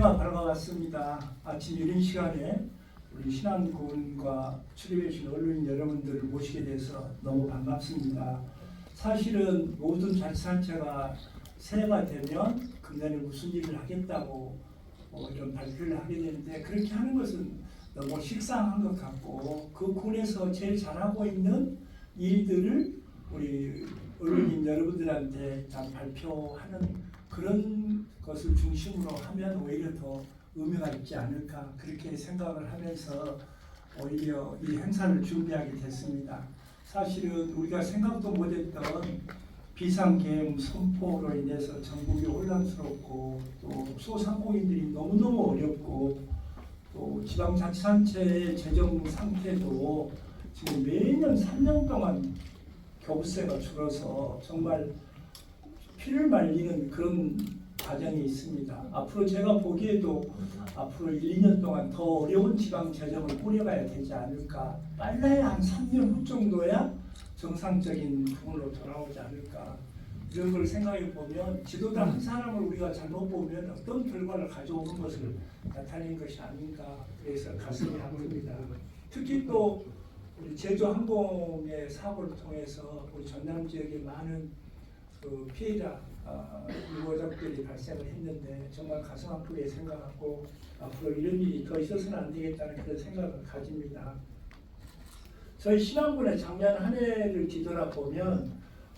새해가 밝아왔습니다. 아침 이른 시간에 우리 신앙군과 출입해 주신 언론인 여러분들을 모시게 돼서 너무 반갑습니다. 사실은 모든 자치단체가 새해가 되면 금년에 무슨 일을 하겠다고 이런 발표를 하게 되는데, 그렇게 하는 것은 너무 식상한 것 같고, 그 군에서 제일 잘하고 있는 일들을 우리 언론인 여러분들한테 잘 발표하는 그런 것을 중심으로 하면 오히려 더 의미가 있지 않을까, 그렇게 생각을 하면서 오히려 이 행사를 준비하게 됐습니다. 사실은 우리가 생각도 못했던 비상계엄 선포로 인해서 전국이 혼란스럽고, 또 소상공인들이 너무너무 어렵고, 또 지방자치단체의 재정 상태도 지금 매년 3년 동안 교부세가 줄어서 정말 피를 말리는 그런 과정이 있습니다. 앞으로 제가 보기에도 앞으로 1, 2년 동안 더 어려운 지방 재정을 꾸려가야 되지 않을까. 빨라야 한 3년 후 정도야 정상적인 부분으로 돌아오지 않을까. 이런 걸 생각해 보면 지도자 한 사람을 우리가 잘못 보면 어떤 결과를 가져오는 것을 나타내는 것이 아닌가. 그래서 가슴이 아픕니다. 특히 또 우리 제주항공의 사고를 통해서 우리 전남 지역에 많은 그 피해자 유가족들이 발생을 했는데, 정말 가슴 아프게 생각하고 앞으로 이런 일이 더 있어서는 안 되겠다는 그런 생각을 가집니다. 저희 신앙군의 작년 한 해를 뒤돌아보면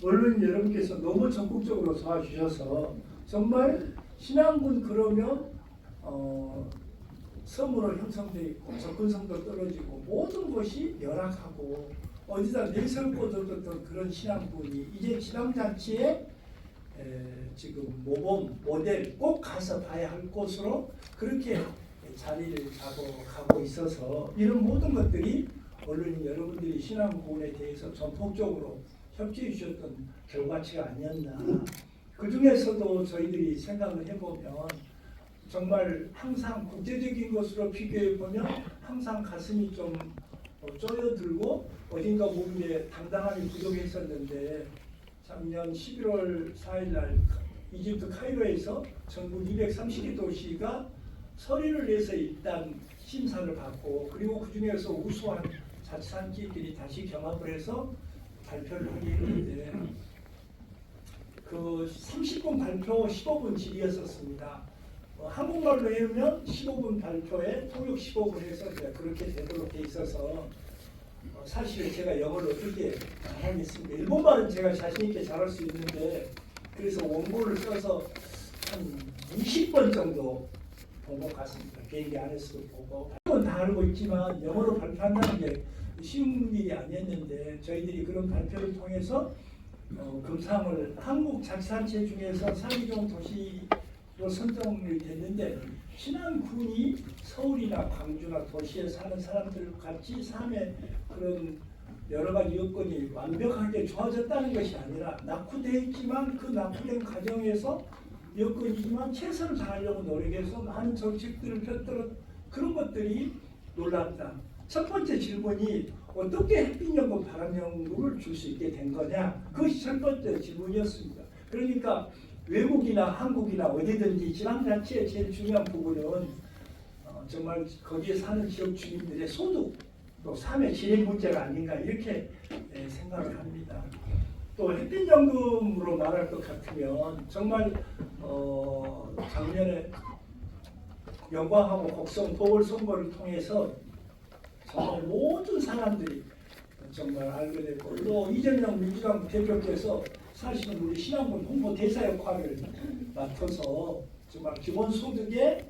언론인 여러분께서 너무 적극적으로 도와주셔서 정말 신앙군 그러면 섬으로 형성되어 있고 접근성도 떨어지고 모든 것이 열악하고 어디다 내세울 곳 없던 그런 신앙군이 이제 지방자치에 지금 모범 모델 꼭 가서 봐야 할 곳으로 그렇게 자리를 잡아가고 있어서, 이런 모든 것들이 언론인 여러분들이 신앙군에 대해서 전폭적으로 협조해 주셨던 결과치가 아니었나. 그 중에서도 저희들이 생각을 해보면 정말 항상 국제적인 것으로 비교해 보면 항상 가슴이 좀 쪼여들고 어딘가 모르게 당당함이 부족했었는데, 작년 11월 4일 날 이집트 카이로에서 전국 230개 도시가 서류를 내서 일단 심사를 받고, 그리고 그 중에서 우수한 자치단체들이 다시 경합을 해서 발표를 하게 했는데, 그 30분 발표 15분 질의였었습니다. 한국말로 해보면 15분 발표에 통역 15분 해서 그렇게 되도록 돼 있어서 사실 제가 영어를 어떻게 잘하겠습니까? 일본말은 제가 자신 있게 잘할 수 있는데, 그래서 원고를 써서 한 20번 정도 본 것 같습니다. 비행기 안에서도 보고. 한국은 다 알고 있지만 영어로 발표한다는 게 쉬운 일이 아니었는데, 저희들이 그런 발표를 통해서 금상을 한국 자치단체 중에서 살기 좋은 도시로 선정이 됐는데, 신안군이 서울이나 광주나 도시에 사는 사람들 같이 삶의 그런 여러 가지 여건이 완벽하게 좋아졌다는 것이 아니라 낙후되어 있지만 그 낙후된 과정에서 여건이지만 최선을 다하려고 노력해서 많은 정책들을 펼들어, 그런 것들이 놀랍다. 첫 번째 질문이 어떻게 햇빛연금 발암연금을 줄 수 있게 된 거냐, 그것이 첫 번째 질문이었습니다. 그러니까 외국이나 한국이나 어디든지 지방자치의 제일 중요한 부분은 정말 거기에 사는 지역 주민들의 소득, 또 삶의 질 문제가 아닌가, 이렇게 생각을 합니다. 또 햇빛연금으로 말할 것 같으면 정말 작년에 영광하고 곡성 보궐선거를 통해서 정말 모든 사람들이 정말 알게 됐고, 또 이재명 민주당 대표께서 사실은 우리 신앙군 홍보 대사 역할을 맡아서 정말 기본소득의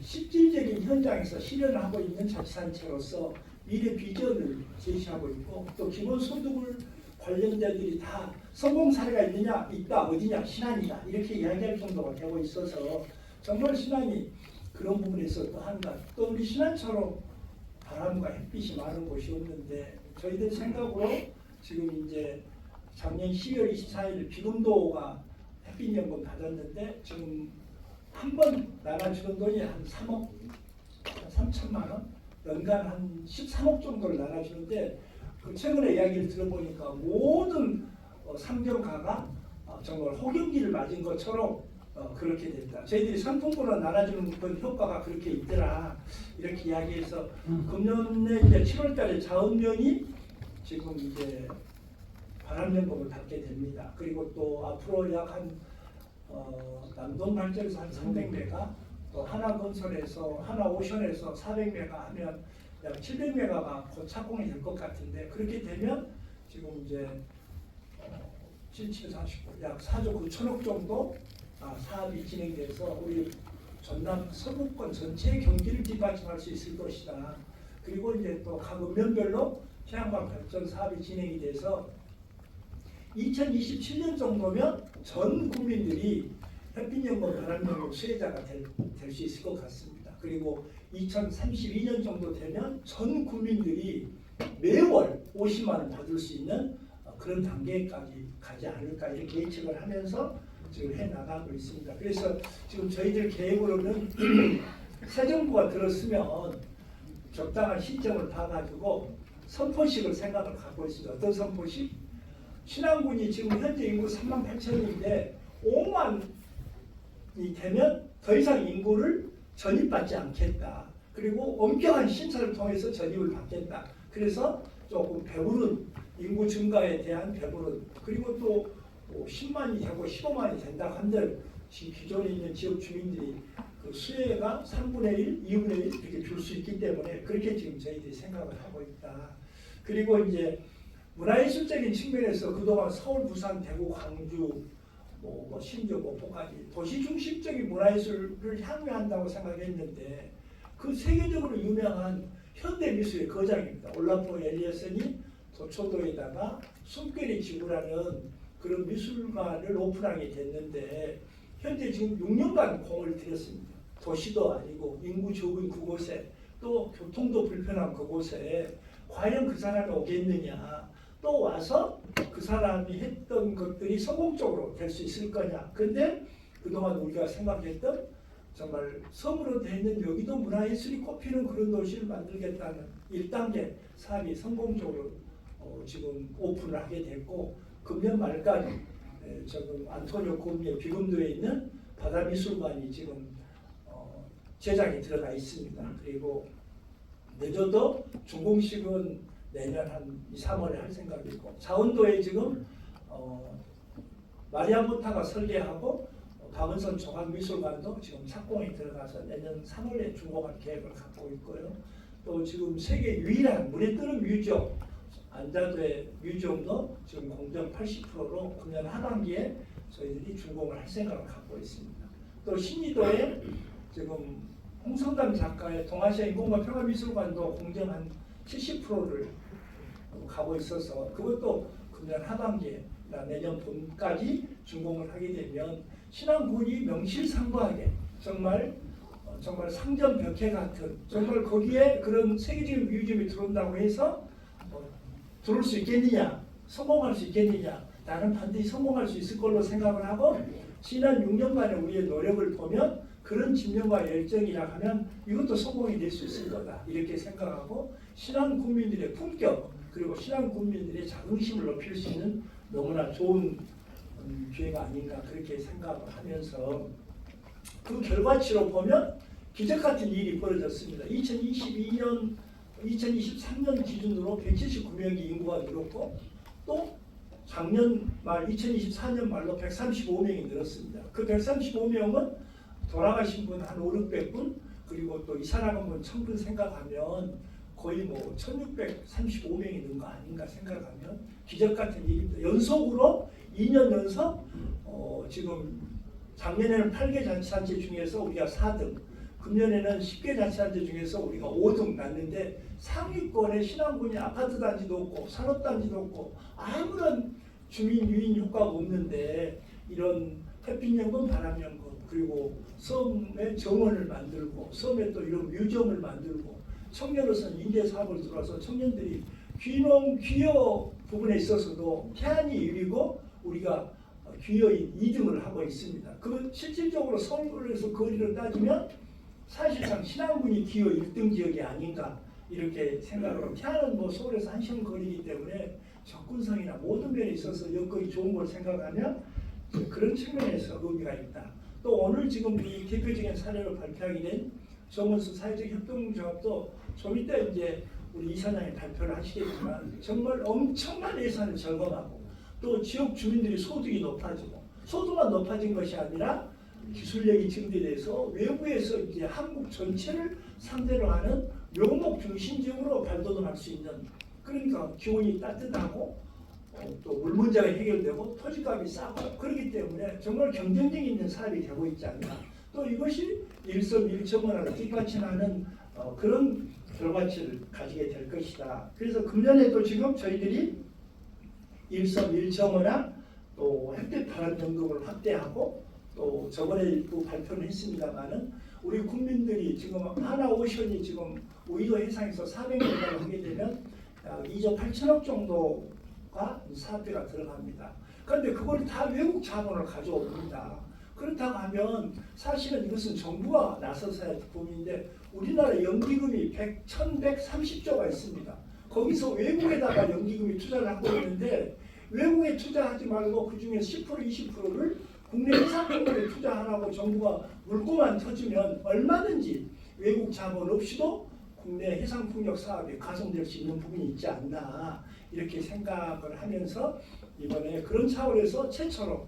실질적인 현장에서 실현을 하고 있는 자치단체로서 미래 비전을 제시하고 있고, 또 기본소득을 관련자들이 다 성공 사례가 있느냐, 있다, 어디냐, 신안이다, 이렇게 이야기할 정도가 되고 있어서 정말 신안이 그런 부분에서 또 한가. 또 우리 신안처럼 바람과 햇빛이 많은 곳이 없는데, 저희들 생각으로 지금 이제 작년 12월 24일 비금도가 햇빛연금 받았는데, 지금 한 번 나눠주는 돈이 한 3억 3천만 원, 연간 한 13억 정도를 나눠주는데, 그 최근에 이야기를 들어보니까 모든 상경가가 정말 호경기를 맞은 것처럼 그렇게 됐다. 저희들이 상품권을 나눠주는 그 효과가 그렇게 있더라. 이렇게 이야기해서 금년에 이제 7월달에 자원면이 지금 이제 반환연금을 받게 됩니다. 그리고 또 앞으로 약 한 남동발전에서 한 300메가, 또 하나건설에서 하나오션에서 400메가 하면 약 700메가가 곧 착공이 될 것 같은데, 그렇게 되면 지금 이제 7749, 약 4조 9천억 정도 사업이 진행돼서 우리 전남 서부권 전체 경기를 뒷받침할 수 있을 것이다. 그리고 이제 또 각 읍면별로 태양광 발전 사업이 진행이 돼서 2027년 정도면 전 국민들이 햇빛연금 반환연금 수혜자가 될 수 있을 것 같습니다. 그리고 2032년 정도 되면 전 국민들이 매월 50만 원 받을 수 있는 그런 단계까지 가지 않을까, 이렇게 예측을 하면서 지금 해나가고 있습니다. 그래서 지금 저희들 계획으로는 새 정부가 들었으면 적당한 시점을 봐가지고 선포식을 생각을 갖고 있습니다. 어떤 선포식? 신안군이 지금 현재 인구 3만 8천인데 5만이 되면 더 이상 인구를 전입받지 않겠다. 그리고 엄격한 심사를 통해서 전입을 받겠다. 그래서 조금 배부른 인구 증가에 대한 배부른, 그리고 또 10만이 되고 15만이 된다 한들 지금 기존에 있는 지역 주민들이 그 수혜가 3분의 1, 2분의 1 이렇게 줄 수 있기 때문에 그렇게 지금 저희들이 생각을 하고 있다. 그리고 이제 문화예술적인 측면에서 그동안 서울, 부산, 대구, 광주, 심지어 목포까지 도시 중심적인 문화예술을 향유한다고 생각했는데, 그 세계적으로 유명한 현대 미술의 거장입니다. 올라프 엘리어슨이 도초도에다가 숨결의 지구라는 그런 미술관을 오픈하게 됐는데, 현재 지금 6년간 공을 들였습니다. 도시도 아니고 인구 적은 그곳에, 또 교통도 불편한 그곳에 과연 그 사람이 오겠느냐, 또 와서 그 사람이 했던 것들이 성공적으로 될 수 있을 거냐. 근데 그동안 우리가 생각했던 정말 섬으로 되어 있는 여기도 문화예술이 꼽히는 그런 도시를 만들겠다는 1단계 사업이 성공적으로 지금 오픈을 하게 됐고, 금년 말까지 지금 안토니오 곰미의 비금도에 있는 바다미술관이 지금 제작에 들어가 있습니다. 그리고 늦어도 준공식은 내년 한 2, 3월에 할 생각이고, 자원도에 지금 마리아모타가 설계하고 박은선 종합미술관도 지금 착공에 들어가서 내년 3월에 준공할 계획을 갖고 있고요. 또 지금 세계 유일한 물에 뜨는 뮤지엄, 안자도의 뮤지엄도 지금 공정 80%로 금년 하반기에 저희들이 준공을 할 생각을 갖고 있습니다. 또 신리도에 지금 홍성담 작가의 동아시아 인공과 평화미술관도 공정 한 70%를 가고 있어서 그것도 금년 하반기나 내년 봄까지 준공을 하게 되면 신안군이 명실상부하게 정말 상점벽해 같은, 정말 거기에 그런 세계적인 뮤지엄이 들어온다고 해서 들어올 수 있겠느냐, 성공할 수 있겠느냐, 나는 반드시 성공할 수 있을 걸로 생각을 하고, 지난 6년간의 우리의 노력을 보면 그런 집념과 열정이라 하면 이것도 성공이 될 수 있을 거다, 이렇게 생각하고, 신안 국민들의 품격, 그리고 신안 국민들의 자긍심을 높일 수 있는 너무나 좋은 기회가 아닌가, 그렇게 생각을 하면서 그 결과치로 보면 기적 같은 일이 벌어졌습니다. 2023년 기준으로 179명이 인구가 늘었고, 또 작년 말 2024년 말로 135명이 늘었습니다. 그 135명은 돌아가신 분 한 5, 600분, 그리고 또 이사나간 분 1000분 생각하면 거의 1635명이 는 거 아닌가 생각하면 기적 같은 일입니다. 연속으로 2년 연속 지금 작년에는 8개 자치단체 중에서 우리가 4등, 금년에는 10개 자치단체 중에서 우리가 5등 났는데, 상위권에 신안군이 아파트 단지도 없고 산업단지도 없고 아무런 주민 유인 효과가 없는데, 이런 햇빛연금, 바람연금, 그리고 섬에 정원을 만들고 섬에 또 이런 뮤지엄을 만들고, 청년으로서는 인재사업을 들어와서 청년들이 귀농, 귀여 부분에 있어서도 태안이 1위고 우리가 귀여인 2등을 하고 있습니다. 그 실질적으로 서울에서 거리를 따지면 사실상 신안군이 기여 1등 지역이 아닌가, 이렇게 생각을 하고, 태안은 서울에서 1시간 거리이기 때문에 접근성이나 모든 면에 있어서 여건이 좋은 걸 생각하면 그런 측면에서 의미가 있다. 또 오늘 지금 이 대표적인 사례로 발표하게 된 정원수 사회적 협동조합도 좀 이따 이제 우리 이사장이 발표를 하시겠지만 정말 엄청난 예산을 절감하고 또 지역 주민들이 소득이 높아지고 소득만 높아진 것이 아니라 기술력이 증대돼서 외부에서 이제 한국 전체를 상대로 하는 묘목 중심적으로 발돋움할 수 있는, 그러니까 기온이 따뜻하고 또 물 문제가 해결되고 토지값이 싸고 그렇기 때문에 정말 경쟁력 있는 사업이 되고 있지 않나. 또 이것이 일섬일점원을 뒷받침하는 그런 결과치를 가지게 될 것이다. 그래서 금년에도 지금 저희들이 일섬일점원화 또 햇빛 발언연금을 확대하고 또 저번에 또 발표를 했습니다만은 우리 국민들이 지금 하나오션이 지금 우이도 해상에서 400m를 하게 되면 2조 8천억 정도가 사업비가 들어갑니다. 그런데 그걸 다 외국 자본을 가져옵니다. 그렇다고 하면 사실은 이것은 정부가 나서서 할 부분인데 우리나라 연기금이 1130조가 있습니다. 거기서 외국에다가 연기금이 투자를 하고 있는데 외국에 투자하지 말고 그중에 10% 20%를 국내 해상풍력에 투자하라고 정부가 물꼬만 터주면 얼마든지 외국 자본 없이도 국내 해상풍력 사업이 가동될 수 있는 부분이 있지 않나 이렇게 생각을 하면서 이번에 그런 차원에서 최초로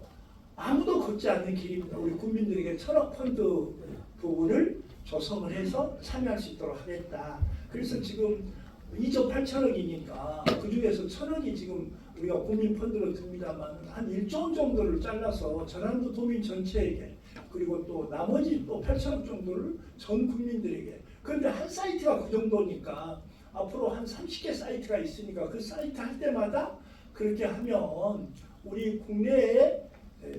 아무도 걷지 않는 길입니다. 우리 국민들에게 1,000억 펀드 부분을 조성을 해서 참여할 수 있도록 하겠다. 그래서 지금 2조 8천억이니까 그중에서 1,000억이 지금 우리가 국민 펀드로 듭니다만 한 1조 원 정도를 잘라서 전라도 도민 전체에게 그리고 또 나머지 또 8천억 정도를 전 국민들에게. 그런데 한 사이트가 그 정도니까 앞으로 한 30개 사이트가 있으니까 그 사이트 할 때마다 그렇게 하면 우리 국내에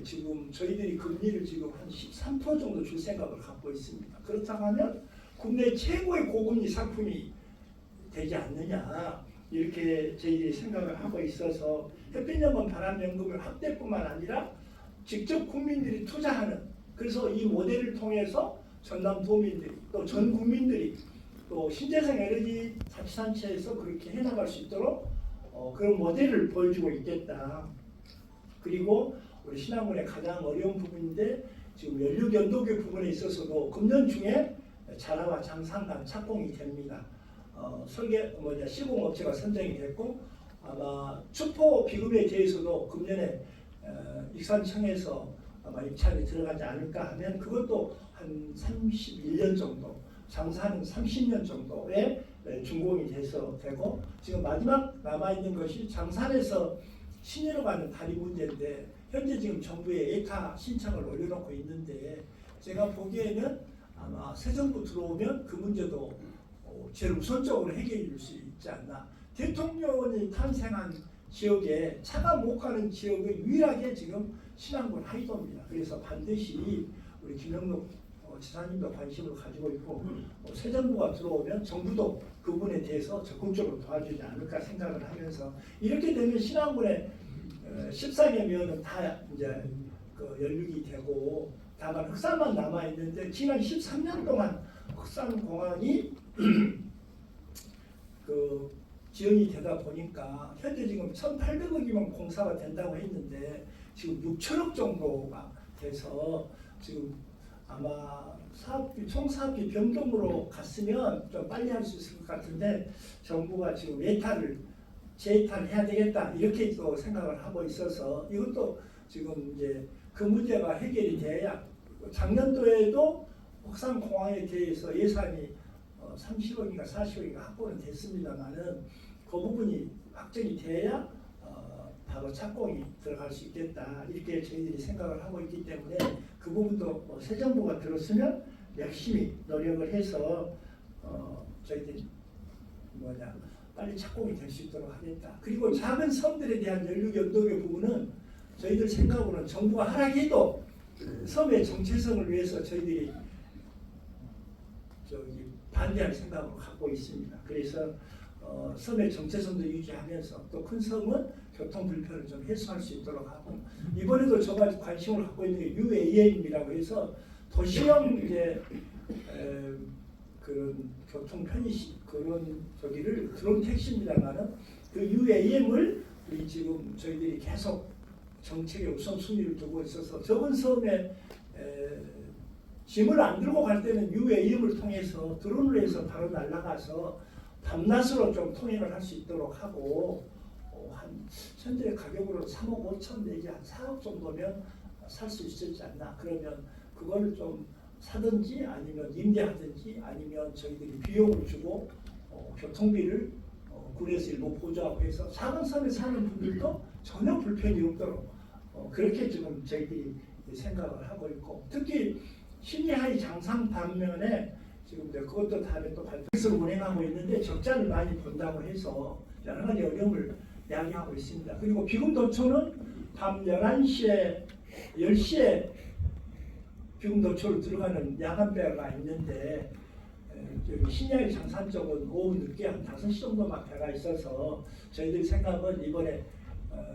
지금 저희들이 금리를 지금 한 13% 정도 줄 생각을 갖고 있습니다. 그렇다고 하면 국내 최고의 고금리 상품이 되지 않느냐 이렇게 저희들이 생각을 하고 있어서 햇빛연금 바람연금을 확대뿐만 아니라 직접 국민들이 투자하는, 그래서 이 모델을 통해서 전남도민들이 또 전 국민들이 또 신재생 에너지 자치단체에서 그렇게 해나갈 수 있도록 그런 모델을 보여주고 있겠다. 그리고 우리 신안군의 가장 어려운 부분인데 지금 연료연도교 부분에 있어서도 금년 중에 자라와 장상간 착공이 됩니다. 시공업체가 선정이 됐고 아마 추포 비금에 대해서도 금년에 익산청에서 아마 입찰이 들어가지 않을까 하면 그것도 한 31년 정도, 장사는 30년 정도에 준공이 돼서 되고 지금 마지막 남아있는 것이 장산에서 신의로 가는 다리 문제인데 현재 지금 정부에 예타 신청을 올려놓고 있는데 제가 보기에는 아마 새 정부 들어오면 그 문제도 제일 우선적으로 해결해 줄 수 있지 않나. 대통령이 탄생한 지역에 차가 못 가는 지역이 유일하게 지금 신안군 하이도입니다. 그래서 반드시 우리 김영록 지사님도 관심을 가지고 있고 새 정부가 들어오면 정부도 그 부분에 대해서 적극적으로 도와주지 않을까 생각을 하면서 이렇게 되면 신안군의 14개 면은 다 이제 그 연륙이 되고 다만 흑산만 남아 있는데 지난 13년 동안 흑산공항이 그 지연이 되다 보니까 현재 지금 1,800억이면 공사가 된다고 했는데 지금 6천억 정도가 돼서 지금 아마 총 사업비 변동으로 갔으면 좀 빨리 할 수 있을 것 같은데 정부가 지금 재예타를 해야 되겠다 이렇게 또 생각을 하고 있어서 이것도 지금 이제 그 문제가 해결이 돼야 작년도에도 흑산공항에 대해서 예산이 30억인가 40억인가 확보는 됐습니다만은 그 부분이 확정이 돼야 바로 착공이 들어갈 수 있겠다 이렇게 저희들이 생각을 하고 있기 때문에 그 부분도 새 정부가 들었으면 열심히 노력을 해서 저희들이 빨리 착공이 될 수 있도록 하겠다. 그리고 작은 섬들에 대한 연륙연도교 부분은 저희들 생각으로는 정부가 하락해도 섬의 정체성을 위해서 저희들이 반대할 생각을 갖고 있습니다. 그래서 섬의 정체성도 유지하면서 또 큰 섬은 교통 불편을 좀 해소할 수 있도록 하고 이번에도 저가 관심을 갖고 있는 게 UAM이라고 해서 도시형 이제 그런 교통 편의시 그런 저기를 드론 택시입니다만은 그 UAM을 우리 지금 저희들이 계속 정책의 우선순위를 두고 있어서 적은 섬에 짐을 안 들고 갈 때는 UAM을 통해서 드론을 해서 바로 날아가서 밤낮으로 좀 통행을 할 수 있도록 하고 한 현재 가격으로 3억 5천 내지 한 4억 정도면 살 수 있었지 않나. 그러면 그걸 좀 사든지 아니면 임대하든지 아니면 저희들이 비용을 주고 교통비를 군에서 일부 보조하고 해서 사방산에 사는 분들도 전혀 불편이 없도록 그렇게 지금 저희들이 생각을 하고 있고, 특히 신의하이 장상 반면에 지금 그것도 다음에 또 발표를 운행하고 있는데 적자를 많이 본다고 해서 여러 가지 어려움을 야기하고 있습니다. 그리고 비금도초는 밤 11시에 10시에 비금도초로 들어가는 야간배가 있는데 신의하이 장산 쪽은 오후 늦게 한 5시 정도만 배가 있어서 저희들 생각은 이번에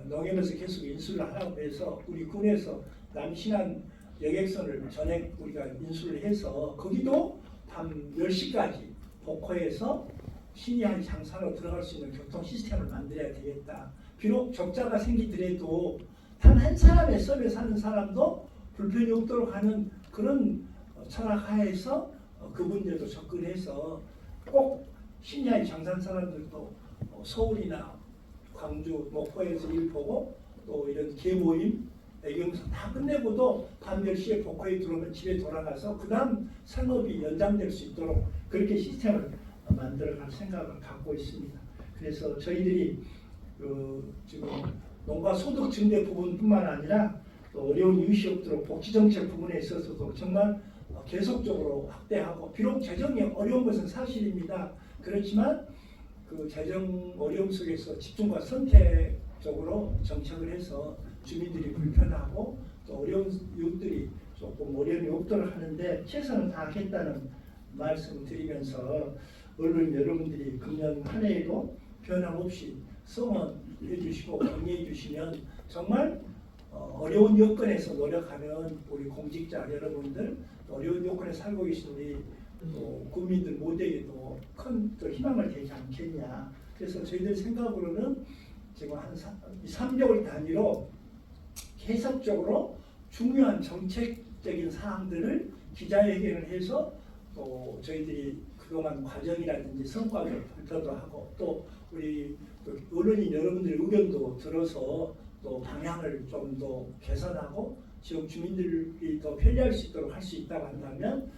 농협에서 계속 인수를 하라고 해서 우리 군에서 남신안 여객선을 전액 우리가 인수를 해서 거기도 밤 10시까지 복호해서 신의하이 장산으로 들어갈 수 있는 교통 시스템을 만들어야 되겠다. 비록 적자가 생기더라도 단 한 사람의 섬에 사는 사람도 불편이 없도록 하는 그런 철학 하에서 그분들도 접근해서 꼭 신의하이 장산 사람들도 서울이나 광주, 목포에서 일 보고 또 이런 개모임, 애경선 다 끝내고도 밤 10시에 복호에 들어오면 집에 돌아가서 그 다음 상업이 연장될 수 있도록 그렇게 시스템을 만들어갈 생각을 갖고 있습니다. 그래서 저희들이 지금 농가 소득 증대 부분뿐만 아니라 또 어려운 이웃이 없도록 복지정책 부분에 있어서도 정말 계속적으로 확대하고, 비록 재정이 어려운 것은 사실입니다. 그렇지만 그 재정 어려움 속에서 집중과 선택적으로 정책을 해서 주민들이 불편하고 또 어려운 이웃들이 조금 어려움이 없도록 하는데 최선을 다하겠다는 말씀을 드리면서 언론 여러분들이 금년 한 해에도 변함없이 성원해 주시고 격려해 주시면 정말 어려운 여건에서 노력하는 우리 공직자 여러분들, 어려운 여건에 살고 계신 우리 국민들 모두에게도 큰 희망을 되지 않겠냐. 그래서 저희들 생각으로는 지금 한 3개월 단위로 계속적으로 중요한 정책적인 사항들을 기자회견을 해서 또 저희들이 그동안 과정이라든지 성과를 발표도 하고 또 우리 언론인 여러분들의 의견도 들어서 또 방향을 좀 더 개선하고 지역 주민들이 더 편리할 수 있도록 할 수 있다고 한다면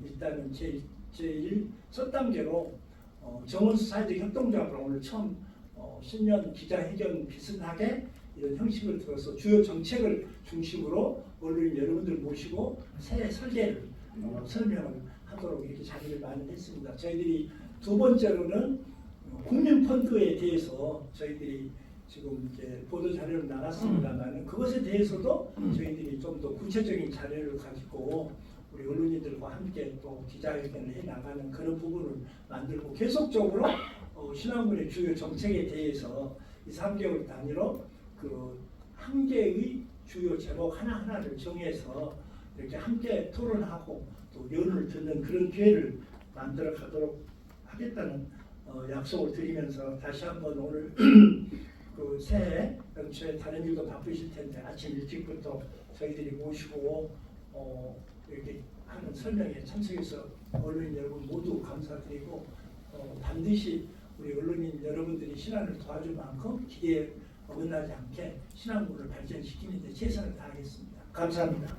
일단은 제1 첫 단계로 정원수 사회적 협동조합으로 오늘 처음 신년 기자회견 비슷하게 이런 형식을 들어서 주요 정책을 중심으로 언론인 여러분들 모시고 새 설계를 설명을 하도록 이렇게 자리를 마련했습니다. 저희들이 두 번째로는 국민펀드에 대해서 저희들이 지금 이제 보도 자료를 나눴습니다만 그것에 대해서도 저희들이 좀 더 구체적인 자료를 가지고 우리 언론인들과 함께 또 기자회견을 해 나가는 그런 부분을 만들고 계속적으로 신안군의 주요 정책에 대해서 이 3개월 단위로 그 한 개의 주요 제목 하나하나를 정해서 이렇게 함께 토론하고 또 연을 듣는 그런 기회를 만들어 가도록 하겠다는 약속을 드리면서 다시 한번 오늘 그 새해 연초에 다른 일도 바쁘실 텐데 아침 일찍부터 저희들이 모시고 이렇게 하는 설명에 참석해서 언론인 여러분 모두 감사드리고 반드시 우리 언론인 여러분들이 신안을 도와줄 만큼 기대에 어긋나지 않게 신안군을 발전시키는 데 최선을 다하겠습니다. 감사합니다.